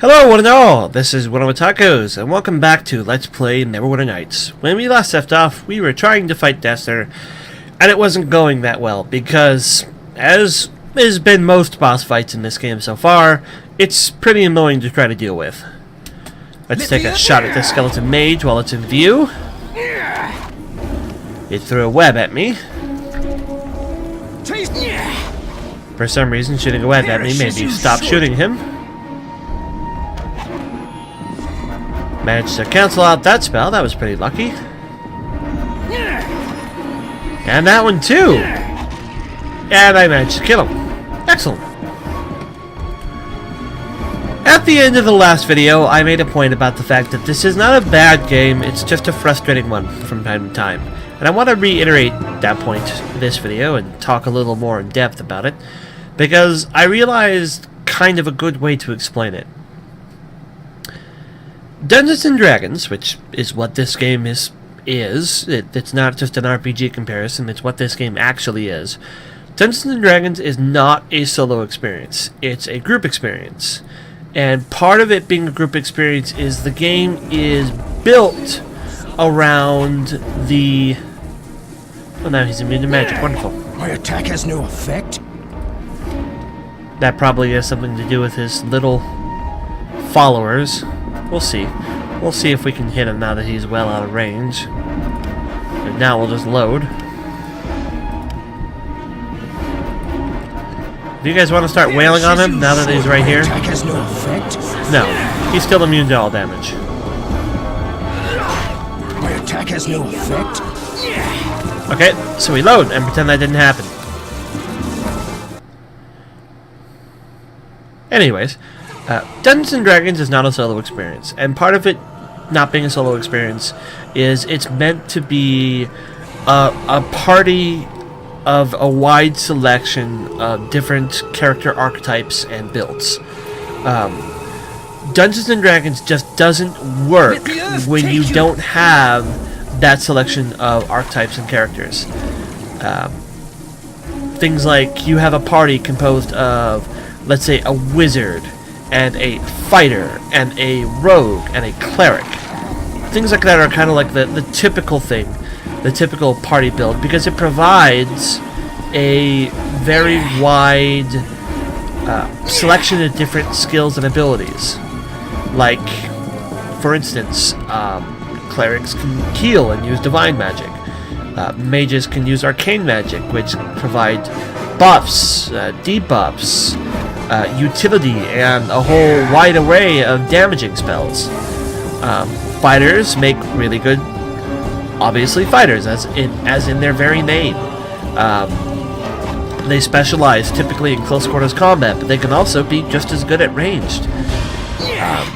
Hello one and all, this is WellArmedWithTacos, and welcome back to Let's Play Neverwinter Nights. When we last left off, we were trying to fight Destler, and it wasn't going that well, because, as has been most boss fights in this game so far, it's pretty annoying to try to deal with. Let's take a shot at this skeleton mage while it's in view. It threw a web at me. For some reason, shooting a web at me made me stop shooting him. Managed to cancel out that spell, that was pretty lucky. And that one too! And I managed to kill him. Excellent. At the end of the last video, I made a point about the fact that this is not a bad game, it's just a frustrating one from time to time. And I want to reiterate that point in this video and talk a little more in depth about it, because I realized kind of a good way to explain it. Dungeons & Dragons, which is what this game is. It's not just an RPG comparison, it's what this game actually is. Dungeons & Dragons is not a solo experience, it's a group experience. And part of it being a group experience is the game is built around the... Oh, now he's immune to magic, wonderful. My attack has no effect? That probably has something to do with his little followers. We'll see. We'll see if we can hit him now that he's well out of range. And now we'll just load. Do you guys want to start wailing on him now that he's right here? My attack has no effect? No. He's still immune to all damage. My attack has no effect? Okay, so we load and pretend that didn't happen. Anyways, Dungeons & Dragons is not a solo experience, and part of it not being a solo experience is it's meant to be a party of a wide selection of different character archetypes and builds. Dungeons & Dragons just doesn't work when you don't have that selection of archetypes and characters. Things like you have a party composed of, let's say, a wizard and a fighter, and a rogue, and a cleric. Things like that are kind of like the typical thing, the typical party build, because it provides a very wide selection of different skills and abilities. Like, for instance, clerics can heal and use divine magic. Mages can use arcane magic, which provides buffs, debuffs, utility, and a whole wide array of damaging spells. Fighters make really good, obviously, fighters, as in their very name. They specialize typically in close quarters combat, but they can also be just as good at ranged.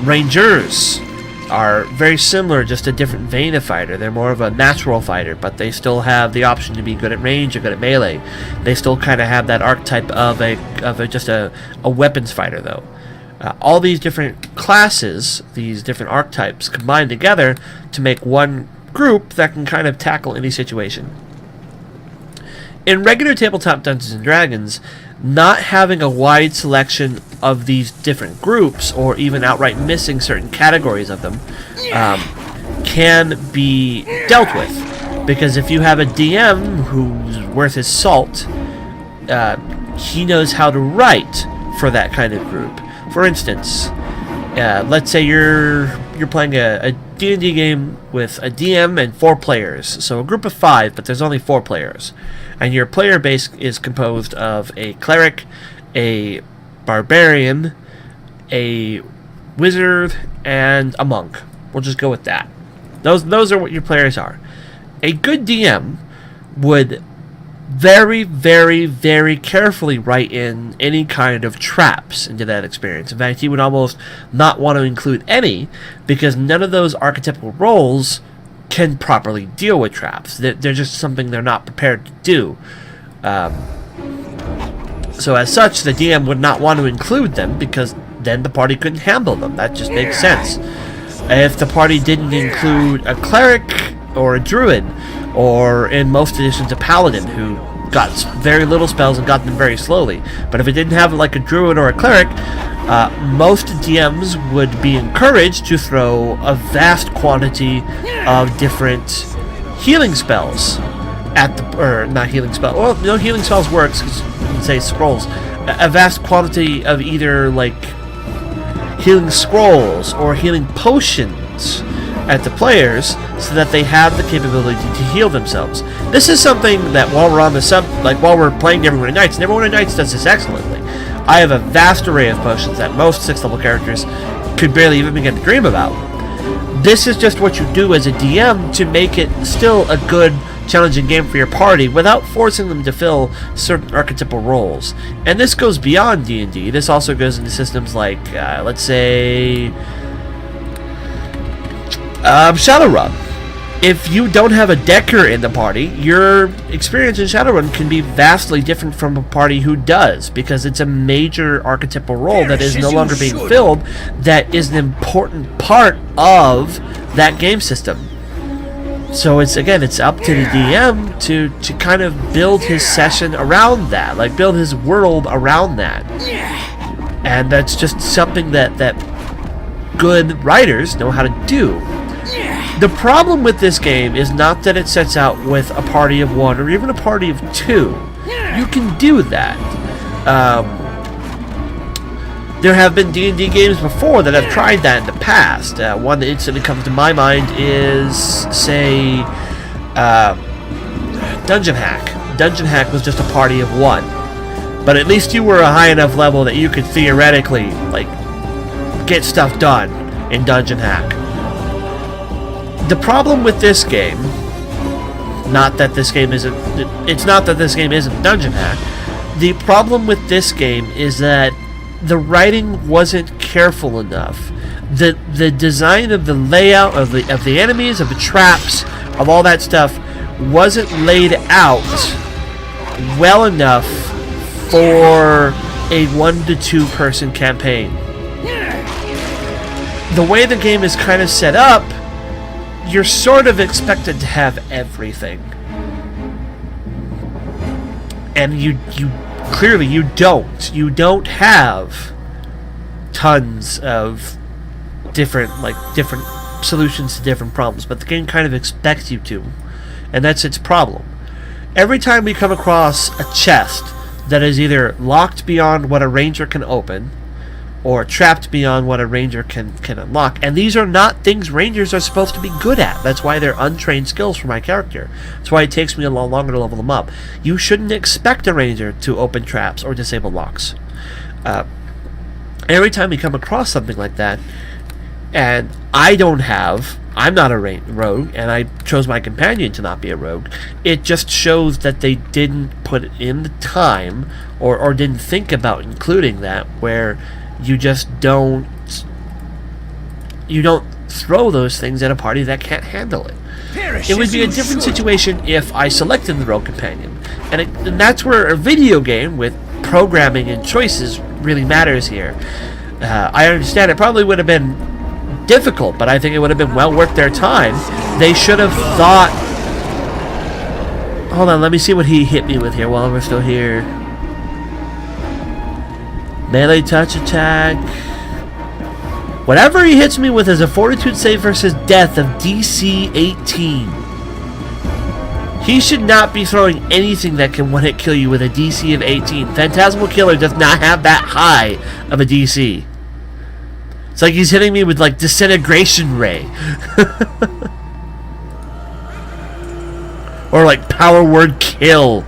Rangers are very similar, just a different vein of fighter. They're more of a natural fighter, but they still have the option to be good at range or good at melee. They still kind of have that archetype of just a weapons fighter, though. All these different classes, these different archetypes, combine together to make one group that can kind of tackle any situation. In regular tabletop Dungeons & Dragons, not having a wide selection of these different groups, or even outright missing certain categories of them, can be dealt with. Because if you have a DM who's worth his salt, he knows how to write for that kind of group. For instance, let's say you're playing a D&D game with a DM and 4 players, so a group of 5, but there's only 4 players. And your player base is composed of a cleric, a barbarian, a wizard, and a monk. We'll just go with that. Those are what your players are. A good DM would very, very, very carefully write in any kind of traps into that experience. In fact, he would almost not want to include any, because none of those archetypal roles can properly deal with traps. They're just something they're not prepared to do. So as such, the DM would not want to include them, because then the party couldn't handle them. That just makes sense. If the party didn't include a cleric or a druid, or in most editions a paladin who got very little spells and got them very slowly, but if it didn't have like a druid or a cleric, Most DMs would be encouraged to throw a vast quantity of different healing spells at the, or not healing spell. Well, no, healing spells works because you can say scrolls. A vast quantity of either like healing scrolls or healing potions at the players, so that they have the capability to heal themselves. This is something that while we're on the while we're playing Neverwinter Nights, Neverwinter Nights does this excellently. I have a vast array of potions that most 6th level characters could barely even begin to dream about. This is just what you do as a DM to make it still a good, challenging game for your party without forcing them to fill certain archetypal roles. And this goes beyond D&D. This also goes into systems like, let's say, Shadowrun. If you don't have a Decker in the party, your experience in Shadowrun can be vastly different from a party who does, because it's a major archetypal role that is no longer being filled, that is an important part of that game system. So it's up to the DM to kind of build his session around that, like build his world around that. And that's just something that good writers know how to do. The problem with this game is not that it sets out with a party of 1 or even a party of 2. You can do that. There have been D&D games before that have tried that in the past. One that instantly comes to my mind is, say, Dungeon Hack. Dungeon Hack was just a party of 1. But at least you were a high enough level that you could theoretically, like, get stuff done in Dungeon Hack. The problem with this game, it's not that this game isn't Dungeon Hack. The problem with this game is that the writing wasn't careful enough. The design of the layout of the enemies, of the traps, of all that stuff wasn't laid out well enough for a 1 to 2 person campaign. The way the game is kind of set up, you're sort of expected to have everything, and you clearly you don't have tons of different solutions to different problems, but the game kind of expects you to, and that's its problem. Every time we come across a chest that is either locked beyond what a ranger can open or trapped beyond what a ranger can unlock. And these are not things rangers are supposed to be good at. That's why they're untrained skills for my character. That's why it takes me a lot longer to level them up. You shouldn't expect a ranger to open traps or disable locks. Every time we come across something like that, and I'm not a rogue, and I chose my companion to not be a rogue, it just shows that they didn't put in the time or didn't think about including that, where you just don't throw those things at a party that can't handle it. It would be a different situation if I selected the rogue companion, and that's where a video game with programming and choices really matters here. I understand it probably would have been difficult, but I think it would have been well worth their time. They should have thought... Hold on, let me see what he hit me with here while we're still here. Melee touch attack. Whatever he hits me with is a fortitude save versus death of DC 18. He should not be throwing anything that can one-hit kill you with a DC of 18. Phantasmal Killer does not have that high of a DC. It's like he's hitting me with, like, Disintegration Ray. Or, like, Power Word Kill.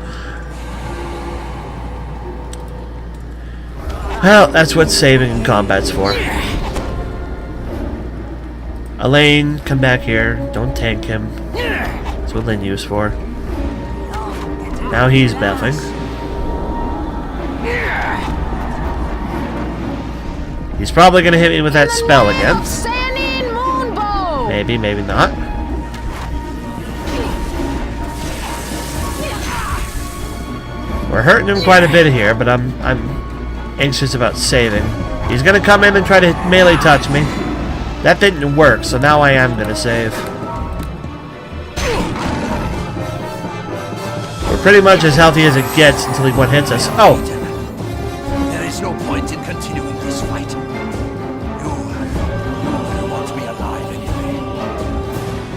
Well, that's what saving in combat's for. Elaine, come back here. Don't tank him. That's what Lineu's for. Now he's buffing. He's probably going to hit me with that spell again. Maybe, maybe not. We're hurting him quite a bit here, but I'm anxious about saving. He's going to come in and try to melee touch me. That didn't work, so now I am going to save. We're pretty much as healthy as it gets until he one hits us. Oh! There is no point in continuing this fight.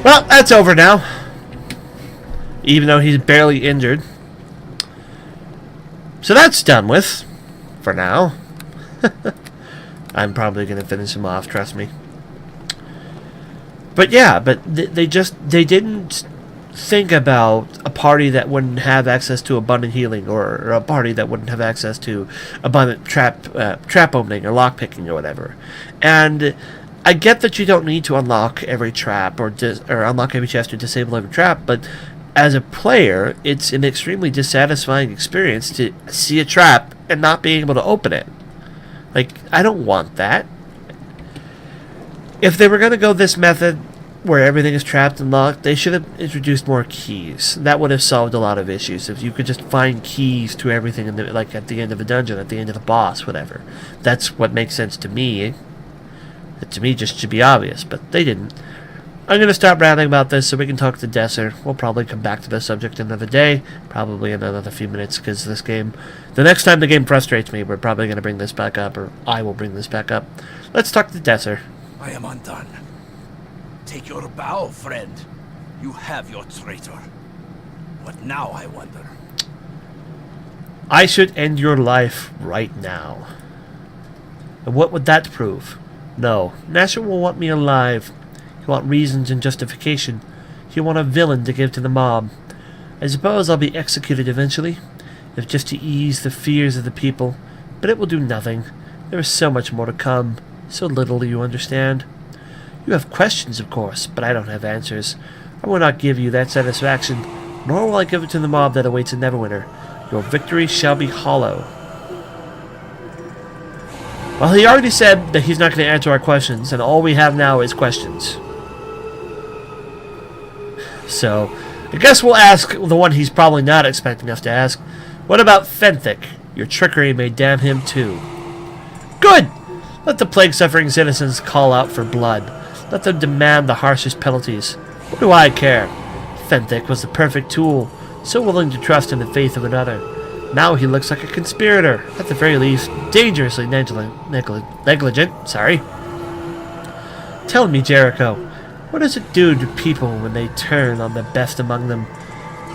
Well, that's over now. Even though he's barely injured. So that's done with. For now. I'm probably going to finish him off, trust me. But yeah, but they didn't think about a party that wouldn't have access to abundant healing, or a party that wouldn't have access to abundant trap opening or lock picking or whatever. And I get that you don't need to unlock every trap or unlock every chest or disable every trap, but as a player, it's an extremely dissatisfying experience to see a trap and not being able to open it. Like, I don't want that. If they were going to go this method where everything is trapped and locked, they should have introduced more keys. That would have solved a lot of issues. If you could just find keys to everything, like at the end of a dungeon, at the end of the boss, whatever. That's what makes sense to me. To me, just should be obvious, but they didn't. I'm going to stop ranting about this so we can talk to Desser. We'll probably come back to this subject another day, probably in another few minutes, because this game, the next time the game frustrates me, we're probably going to bring this back up, or I will bring this back up. Let's talk to Desser. I am undone. Take your bow, friend. You have your traitor. What now, I wonder? I should end your life right now. And what would that prove? No, Nasher will want me alive. He'll want reasons and justification. He'll want a villain to give to the mob. I suppose I'll be executed eventually, if just to ease the fears of the people. But it will do nothing. There is so much more to come. So little you understand. You have questions, of course, but I don't have answers. I will not give you that satisfaction, nor will I give it to the mob that awaits in Neverwinter. Your victory shall be hollow. Well, he already said that he's not going to answer our questions, and all we have now is questions. So, I guess we'll ask the one he's probably not expecting us to ask. What about Fenthic? Your trickery may damn him too. Good! Let the plague-suffering citizens call out for blood. Let them demand the harshest penalties. What do I care? Fenthic was the perfect tool, so willing to trust in the faith of another. Now he looks like a conspirator, at the very least, dangerously negligent. Sorry. Tell me, Jericho, what does it do to people when they turn on the best among them?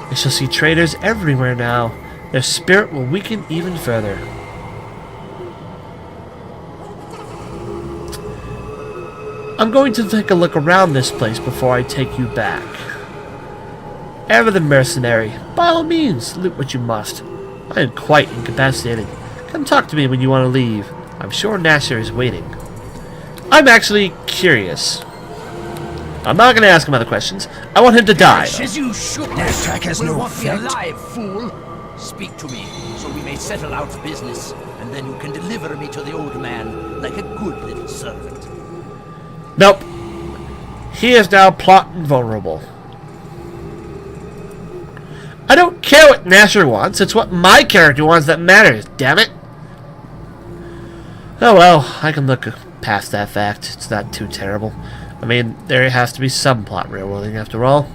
We shall see traitors everywhere now. Their spirit will weaken even further. I'm going to take a look around this place before I take you back. Ever the mercenary, by all means, loot what you must. I am quite incapacitated. Come talk to me when you want to leave. I'm sure Nasher is waiting. I'm actually curious. I'm not going to ask him other questions. I want him to die. As you should. That attack has no want me effect. alive, fool. Speak to me, so we may settle out business, and then you can deliver me to the old man like a good little servant. Nope. He is now plot invulnerable. I don't care what Nasher wants. It's what my character wants that matters, damn it. Oh well, I can look past that fact. It's not too terrible. I mean, there has to be some plot railroading after all.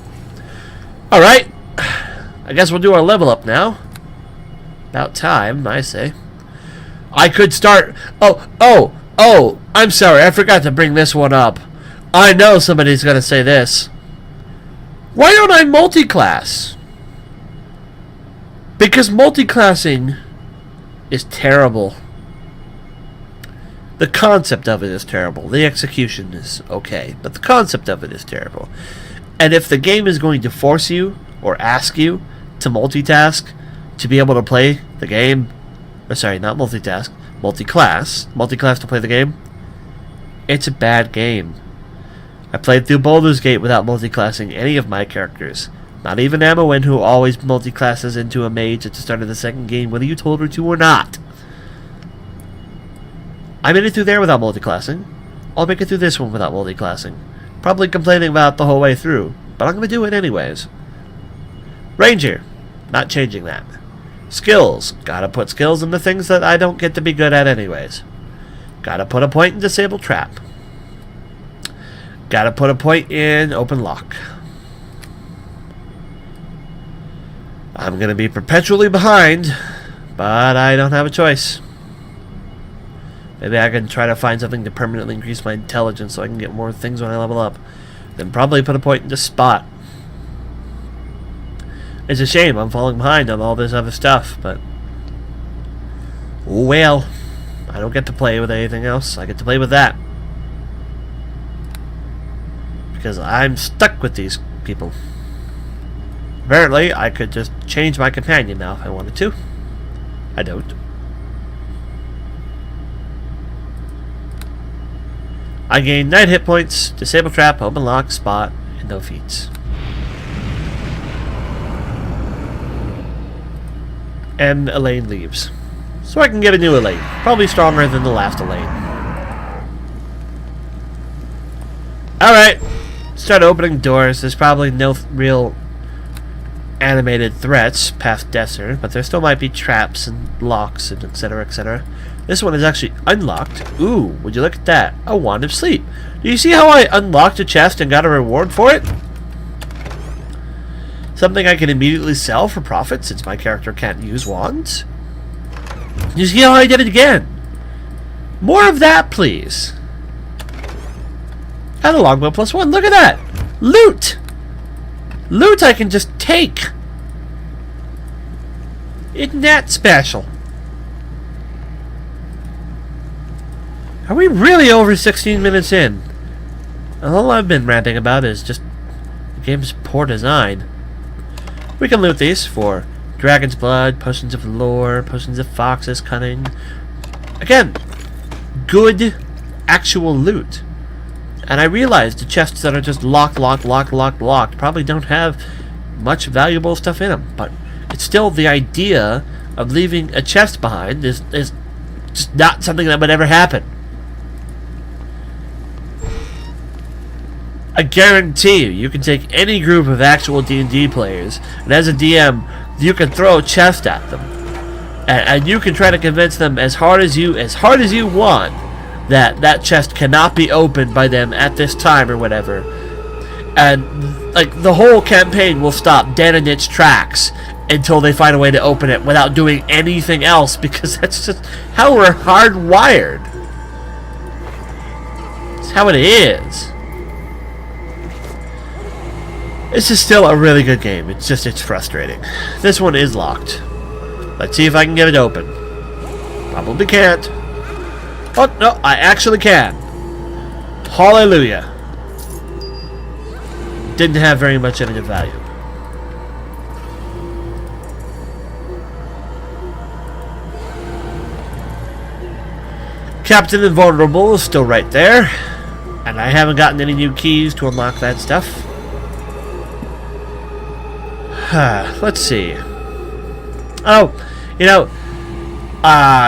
Alright. I guess we'll do our level up now. About time, I say. I could start... Oh! I'm sorry, I forgot to bring this one up. I know somebody's gonna say this. Why don't I multi-class? Because multi-classing is terrible. The concept of it is terrible. The execution is okay, but the concept of it is terrible. And if the game is going to force you, or ask you, to multitask, to be able to play the game, or sorry, not multitask, multi-class to play the game, it's a bad game. I played through Baldur's Gate without multi-classing any of my characters. Not even Amowin, who always multi-classes into a mage at the start of the second game, whether you told her to or not. I made it through there without multi-classing. I'll make it through this one without multi-classing. Probably complaining about it the whole way through, but I'm going to do it anyways. Ranger, not changing that. Skills, gotta put skills in the things that I don't get to be good at anyways. Gotta put a point in disable trap. Gotta put a point in open lock. I'm gonna be perpetually behind, but I don't have a choice. Maybe I can try to find something to permanently increase my intelligence so I can get more things when I level up. then probably put a point in the spot. It's a shame I'm falling behind on all this other stuff, but oh well. I don't get to play with anything else. I get to play with that. Because I'm stuck with these people. Apparently, I could just change my companion now if I wanted to. I don't. I gain 9 hit points, disable trap, open lock, spot, and no feats. And Elaine leaves. So I can get a new Elaine. Probably stronger than the last Elaine. Alright. Start opening doors. There's probably no real animated threats past Desert, but there still might be traps and locks and etc, etc. This one is actually unlocked. Ooh, would you look at that? A wand of sleep. Do you see how I unlocked a chest and got a reward for it? Something I can immediately sell for profit since my character can't use wands. You see how I did it again? More of that, please. And a longbow +1. Look at that! Loot! Loot I can just take. Isn't that special? Are we really over 16 minutes in? All I've been ranting about is just the game's poor design. We can loot these for Dragon's Blood, Potions of Lore, Potions of Fox's Cunning. Again, good actual loot. And I realized the chests that are just locked probably don't have much valuable stuff in them. But it's still the idea of leaving a chest behind is just not something that would ever happen. I guarantee you can take any group of actual D&D players, and as a DM, you can throw a chest at them, and you can try to convince them as hard as you want that that chest cannot be opened by them at this time or whatever, and like the whole campaign will stop dead in its tracks until they find a way to open it without doing anything else, because that's just how we're hardwired. It's how it is. This is still a really good game. It's frustrating. This one is locked. Let's see if I can get it open. Probably can't. Oh, no, I actually can. Hallelujah. Didn't have very much of value. Captain Invulnerable is still right there. And I haven't gotten any new keys to unlock that stuff. Let's see. Oh, you know,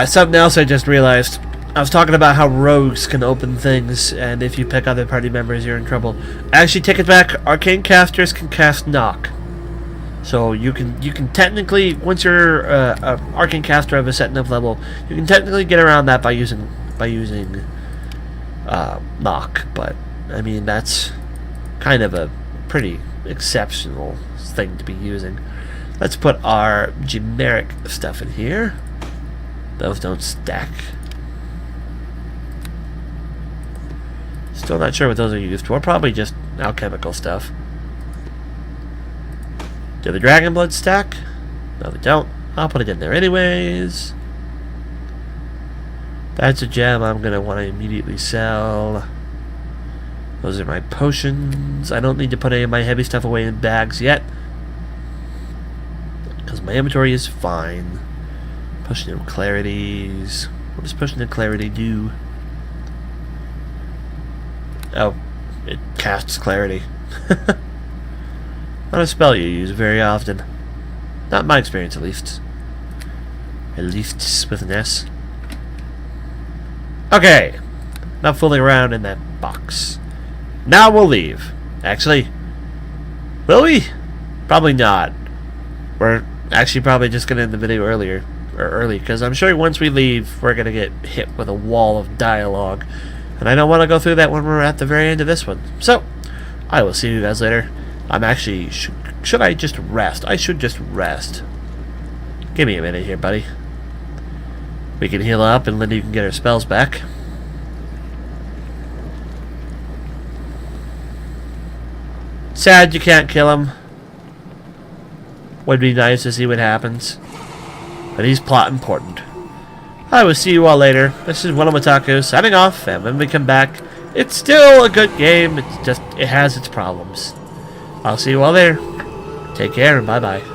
something else I just realized. I was talking about how rogues can open things, and if you pick other party members, you're in trouble. Actually, take it back. Arcane casters can cast knock, so you can technically, once you're an arcane caster of a set enough level, you can technically get around that by using knock. But I mean, that's kind of a pretty exceptional thing to be using. Let's put our generic stuff in here. Those don't stack. Still not sure what those are used for. Probably just alchemical stuff. Do the dragon blood stack? No, they don't. I'll put it in there anyways. That's a gem I'm gonna want to immediately sell. Those are my potions. I don't need to put any of my heavy stuff away in bags yet, because my inventory is fine. Potion of Clarities. What does Potion of Clarity do? Oh, it casts Clarity. Not a spell you use very often. Not in my experience, at least. At least with an S. Okay. Not fooling around in that box. Now we'll leave. Actually, will we? Probably not. We're actually probably just going to end the video early, because I'm sure once we leave, we're going to get hit with a wall of dialogue. And I don't want to go through that when we're at the very end of this one. So, I will see you guys later. I'm actually... Should I just rest? I should just rest. Give me a minute here, buddy. We can heal up and Lindy can get her spells back. Sad you can't kill him. Would be nice to see what happens. But he's plot important. I will see you all later. This is WellArmedWithTacos signing off, and when we come back, it's still a good game. It's just, it has its problems. I'll see you all there. Take care and bye-bye.